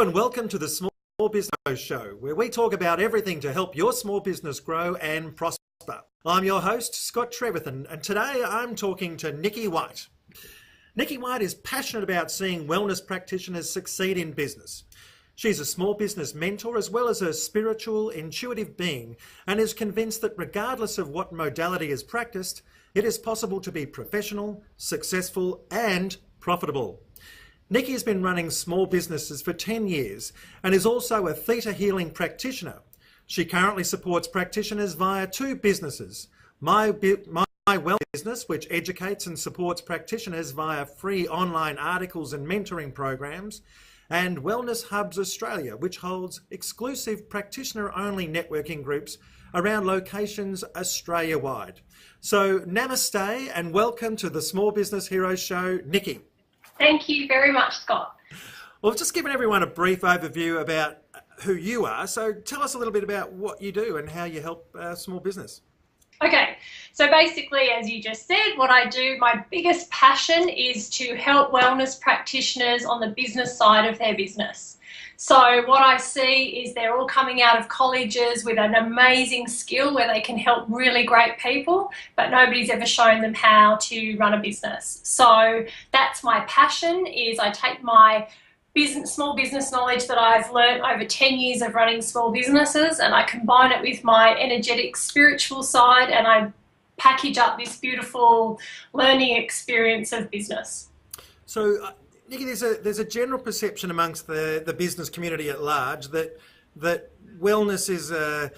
and welcome to the Small Business Show, where we talk about everything to help your small business grow and prosper. I'm your host, Scott Trevethan, and today I'm talking to Nikki White. Nikki White is passionate about seeing wellness practitioners succeed in business. She's a small business mentor as well as a spiritual, intuitive being, and is convinced that regardless of what modality is practiced, it is possible to be professional, successful, and profitable. Nikki has been running small businesses for 10 years and is also a theta healing practitioner. She currently supports practitioners via two businesses, My Wellness business, which educates and supports practitioners via free online articles and mentoring programs, and Wellness Hubs Australia, which holds exclusive practitioner-only networking groups around locations Australia-wide. So namaste and welcome to the Small Business Heroes Show, Nikki. Thank you very much, Scott. Well, I've just given everyone a brief overview about who you are. So tell us a little bit about what you do and how you help small business. Okay, so basically, as you just said, what I do, my biggest passion is to help wellness practitioners on the business side of their business. So what I see is they're all coming out of colleges with an amazing skill where they can help really great people, but nobody's ever shown them how to run a business. So that's my passion, is I take my small business knowledge that I've learned over 10 years of running small businesses, and I combine it with my energetic spiritual side, and I package up this beautiful learning experience of business. So Nikki, there's a general perception amongst the business community at large that wellness is a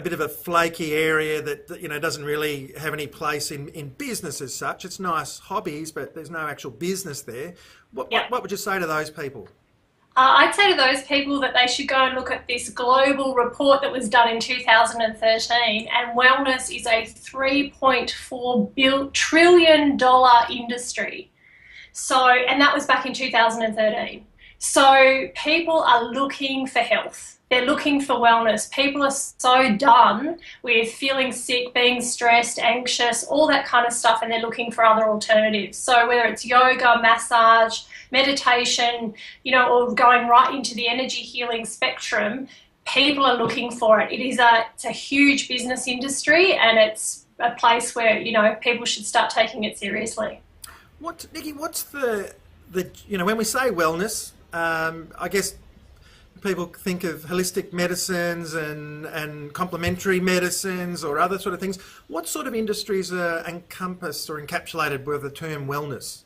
bit of a flaky area that doesn't really have any place in business as such. It's nice hobbies, but there's no actual business there. What would you say to those people? I'd say to those people that they should go and look at this global report that was done in 2013, and wellness is a $3.4 trillion industry. So, and that was back in 2013. So people are looking for health. They're looking for wellness. People are so done with feeling sick, being stressed, anxious, all that kind of stuff, and they're looking for other alternatives. So whether it's yoga, massage, meditation, or going right into the energy healing spectrum, people are looking for it. It's a huge business industry, and it's a place where, people should start taking it seriously. Nikki, what's the when we say wellness, I guess people think of holistic medicines and complementary medicines or other sort of things. What sort of industries are encompassed or encapsulated with the term wellness?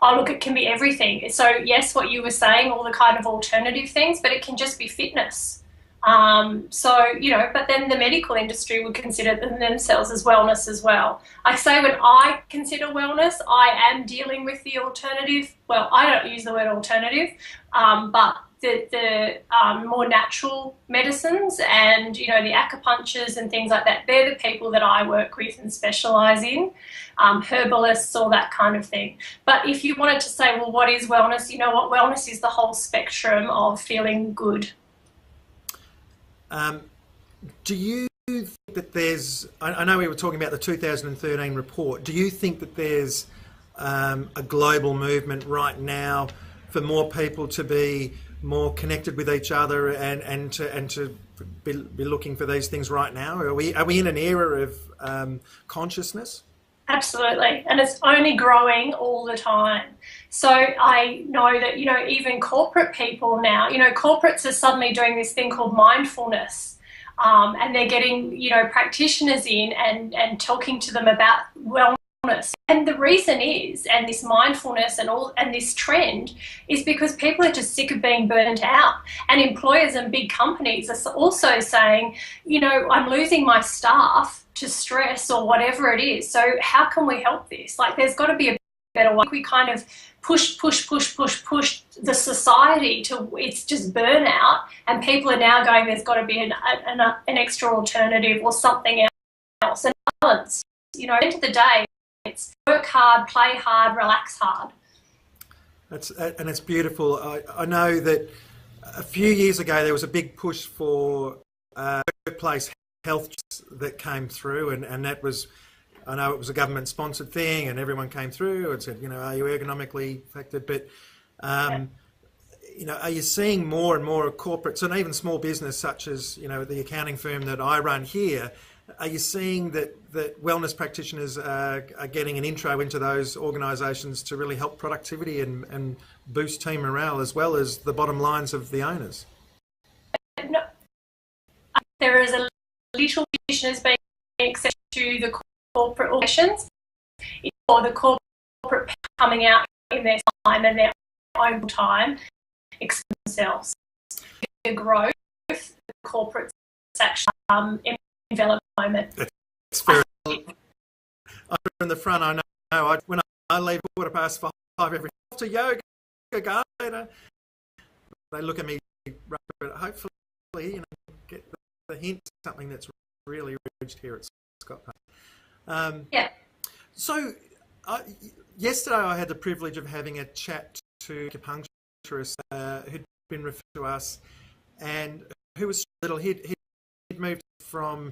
Oh, look, it can be everything. So yes, what you were saying, all the kind of alternative things, but it can just be fitness. But then the medical industry would consider themselves as wellness as well. I say when I consider wellness, I am dealing with the alternative. Well, I don't use the word alternative, but the more natural medicines and, the acupunctures and things like that, they're the people that I work with and specialise in, herbalists, all that kind of thing. But if you wanted to say, well, what is wellness? Wellness is the whole spectrum of feeling good. Do you think that there's, I know we were talking about the 2013 report, do you think that there's a global movement right now for more people to be more connected with each other and to be looking for these things right now? Are we in an era of consciousness? Absolutely, and it's only growing all the time. So I know that, even corporate people now, corporates are suddenly doing this thing called mindfulness, and they're getting, practitioners in and talking to them about wellness. And the reason is, and this mindfulness and this trend is because people are just sick of being burnt out, and employers and big companies are also saying, I'm losing my staff to stress or whatever it is. So how can we help this? Like, there's got to be a better way. We kind of push the society to, it's just burnout, and people are now going, there's got to be an extra alternative or something else. And balance, at the end of the day, it's work hard, play hard, relax hard. It's beautiful. I know that a few years ago there was a big push for workplace health that came through, and that was, I know it was a government sponsored thing, and everyone came through and said, are you ergonomically affected? But are you seeing more and more corporates and even small business, such as, the accounting firm that I run here, are you seeing that wellness practitioners are getting an intro into those organisations to really help productivity and boost team morale, as well as the bottom lines of the owners? No, there is a little practitioners being accepted to the corporate organisations, or the corporate coming out in their time and their own time, express themselves. The growth, the corporates actually in development moment. It's very. I'm in the front. I know. When I leave 5:15 every to yoga, they look at me. But hopefully, get the hint. Something that's really reached here at Scott Park. Yeah. So, yesterday I had the privilege of having a chat to acupuncturist who'd been referred to us, and who was little. He'd moved from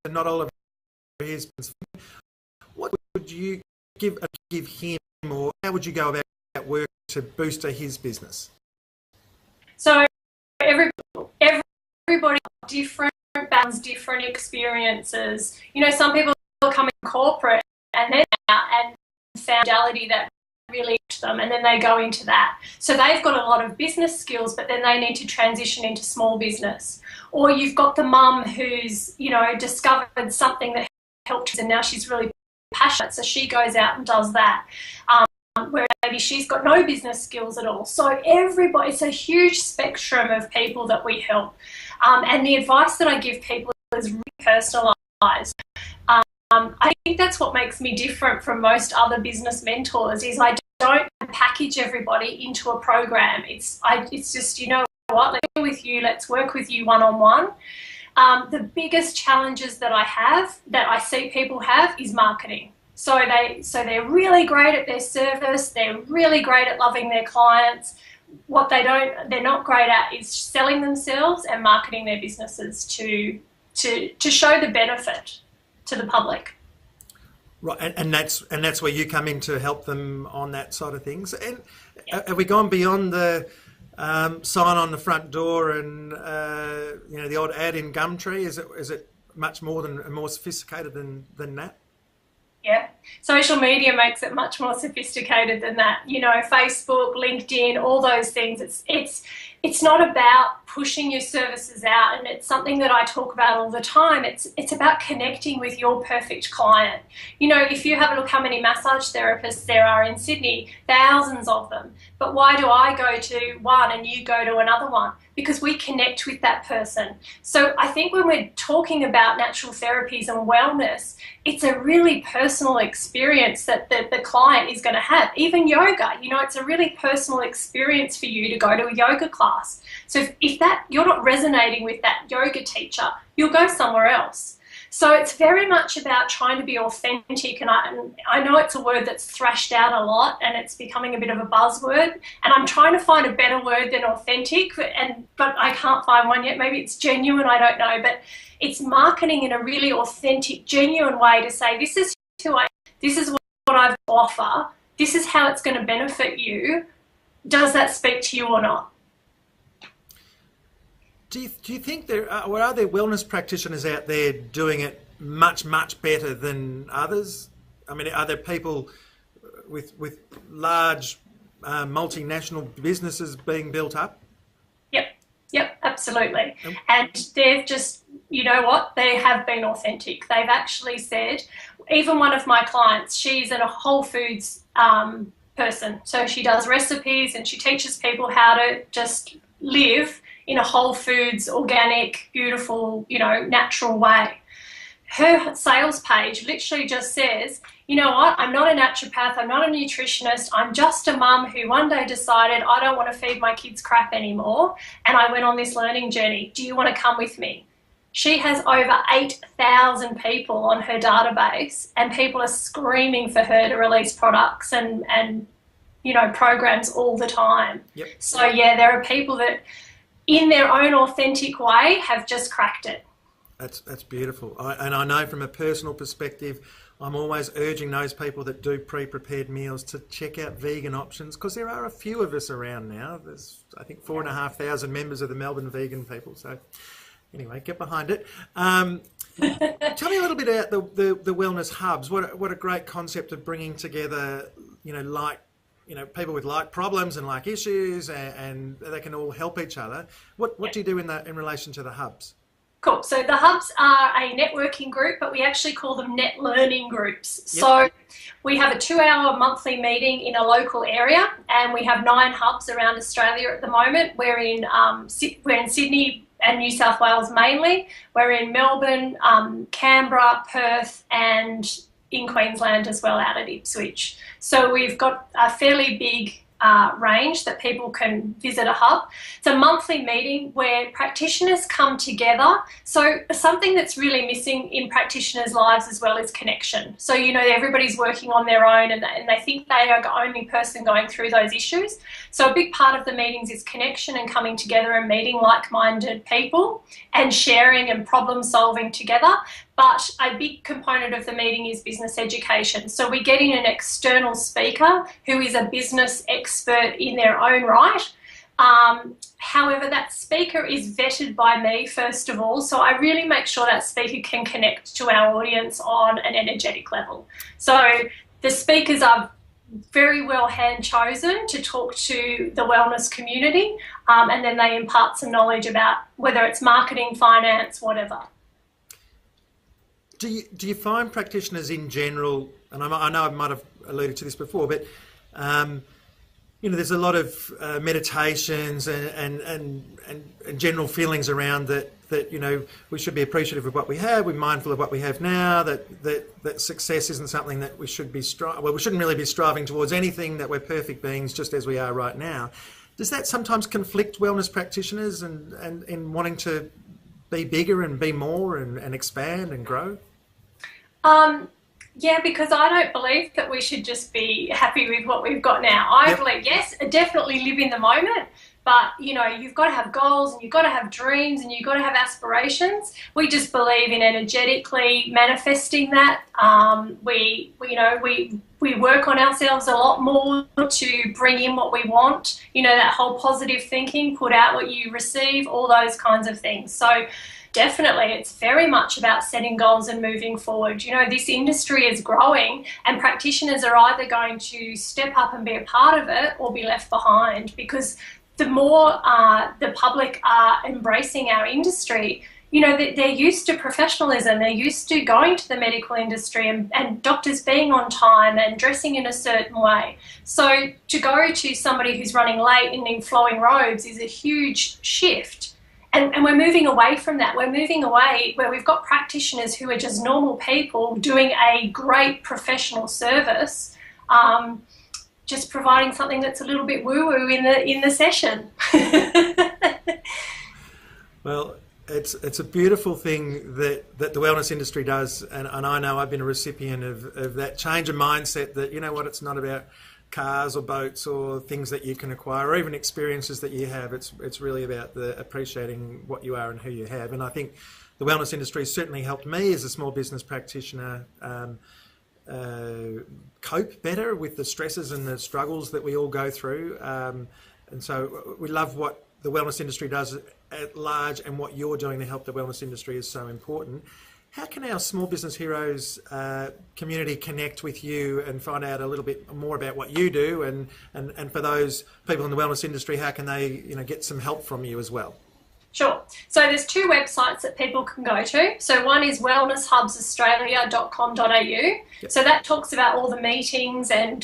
not all of his. What would you give him, or how would you go about work to boost his business? So everybody different backgrounds, different experiences. Some people come in corporate and then out and found modality that really helped them, and then they go into that. So they've got a lot of business skills, but then they need to transition into small business. Or you've got the mum who's, discovered something that helped her, and now she's really passionate, so she goes out and does that. Where maybe she's got no business skills at all. So everybody, it's a huge spectrum of people that we help. And the advice that I give people is really personalised. I think that's what makes me different from most other business mentors, is I don't package everybody into a program. It's just, what, let's go with you, let's work with you one-on-one. The biggest challenges that I see people have, is marketing. So they're really great at their service, they're really great at loving their clients. What they're not great at is selling themselves and marketing their businesses to show the benefit to the public. Right, and that's where you come in to help them on that side of things. And have we gone beyond the sign on the front door and the odd ad in Gumtree? Is it much more sophisticated than that? Yeah, social media makes it much more sophisticated than that. Facebook, LinkedIn, all those things. It's not about pushing your services out, and it's something that I talk about all the time. It's about connecting with your perfect client. If you have a look how many massage therapists there are in Sydney, thousands of them. But why do I go to one and you go to another one? Because we connect with that person. So I think when we're talking about natural therapies and wellness, it's a really personal experience that the client is going to have. Even yoga, it's a really personal experience for you to go to a yoga class. So if you're not resonating with that yoga teacher, you'll go somewhere else. So it's very much about trying to be authentic, and I know it's a word that's thrashed out a lot and it's becoming a bit of a buzzword, and I'm trying to find a better word than authentic, but I can't find one yet. Maybe it's genuine, I don't know, but it's marketing in a really authentic, genuine way to say, this is who I am, this is what I have to offer, this is how it's going to benefit you. Does that speak to you or not? Do you think are there wellness practitioners out there doing it much better than others? I mean, are there people with large multinational businesses being built up? Yep, absolutely. And they've just, they have been authentic. They've actually said, even one of my clients, she's a Whole Foods person, so she does recipes and she teaches people how to just live in a Whole Foods, organic, beautiful, natural way. Her sales page literally just says, you know what, I'm not a naturopath, I'm not a nutritionist, I'm just a mum who one day decided I don't want to feed my kids crap anymore, and I went on this learning journey. Do you want to come with me? She has over 8,000 people on her database, and people are screaming for her to release products and programs all the time. Yep. So, yeah, there are people that in their own authentic way have just cracked it. That's beautiful. And I know from a personal perspective, I'm always urging those people that do pre-prepared meals to check out vegan options, because there are a few of us around now. There's, I think, 4,500 members of the Melbourne vegan people. So anyway, get behind it. Tell me a little bit about the wellness hubs. What a great concept of bringing together, people with like problems and like issues, and they can all help each other. What do you do in relation to the hubs? Cool. So the hubs are a networking group, but we actually call them net learning groups. Yep. So we have a 2-hour monthly meeting in a local area, and we have 9 hubs around Australia at the moment. We're in Sydney and New South Wales mainly. We're in Melbourne, Canberra, Perth, and in Queensland as well, out at Ipswich. So we've got a fairly big range that people can visit a hub. It's a monthly meeting where practitioners come together. So something that's really missing in practitioners' lives as well is connection. So, everybody's working on their own, and they think they are the only person going through those issues. So a big part of the meetings is connection and coming together and meeting like-minded people and sharing and problem solving together. But a big component of the meeting is business education. So we get in an external speaker who is a business expert in their own right. However, that speaker is vetted by me first of all. So I really make sure that speaker can connect to our audience on an energetic level. So the speakers are very well hand chosen to talk to the wellness community, and then they impart some knowledge about whether it's marketing, finance, whatever. Do you find practitioners in general, and I know I might have alluded to this before, but there's a lot of meditations and general feelings around that we should be appreciative of what we have, we're mindful of what we have now, that success isn't something that we should be we shouldn't really be striving towards anything, that we're perfect beings just as we are right now. Does that sometimes conflict wellness practitioners and in wanting to be bigger and be more and expand and grow? Yeah, because I don't believe that we should just be happy with what we've got now. I believe, yes, definitely live in the moment, but, you've got to have goals and you've got to have dreams and you've got to have aspirations. We just believe in energetically manifesting that. We work on ourselves a lot more to bring in what we want, that whole positive thinking, put out what you receive, all those kinds of things. So definitely, it's very much about setting goals and moving forward. This industry is growing, and practitioners are either going to step up and be a part of it or be left behind, because the more the public are embracing our industry, they're used to professionalism, they're used to going to the medical industry and doctors being on time and dressing in a certain way. So to go to somebody who's running late and in flowing robes is a huge shift. And we're moving away from that. We're moving away where we've got practitioners who are just normal people doing a great professional service, just providing something that's a little bit woo-woo in the session. Well, it's a beautiful thing that the wellness industry does, and I know I've been a recipient of that change of mindset that, it's not about cars or boats or things that you can acquire, or even experiences that you have. It's really about appreciating what you are and who you have. And I think the wellness industry has certainly helped me as a small business practitioner cope better with the stresses and the struggles that we all go through. And so we love what the wellness industry does at large, and what you're doing to help the wellness industry is so important. How can our Small Business Heroes community connect with you and find out a little bit more about what you do? And for those people in the wellness industry, how can they get some help from you as well? Sure. So there's 2 websites that people can go to. So one is wellnesshubsaustralia.com.au. Yep. So that talks about all the meetings and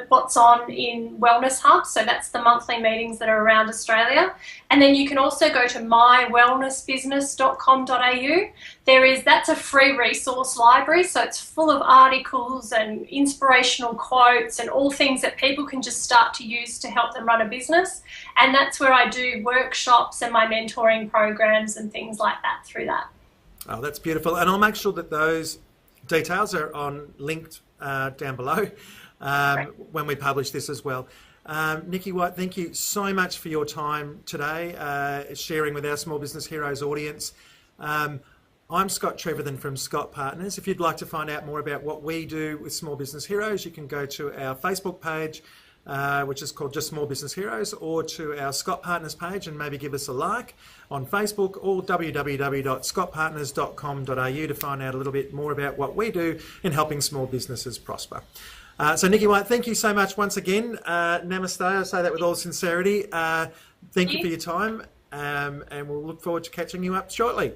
what's on in Wellness Hubs. So that's the monthly meetings that are around Australia. And then you can also go to mywellnessbusiness.com.au. That's a free resource library. So it's full of articles and inspirational quotes and all things that people can just start to use to help them run a business. And that's where I do workshops and my mentoring programs and things like that through that. Oh, that's beautiful. And I'll make sure that those details are linked down below when we publish this as well. Nikki White, thank you so much for your time today, sharing with our Small Business Heroes audience. I'm Scott Trevathan from Scott Partners. If you'd like to find out more about what we do with Small Business Heroes, you can go to our Facebook page, which is called just Small Business Heroes, or to our Scott Partners page and maybe give us a like on Facebook, or www.scottpartners.com.au to find out a little bit more about what we do in helping small businesses prosper. So Nikki White, thank you so much once again. Namaste, I say that with all sincerity. Thank you for your time, and we'll look forward to catching you up shortly.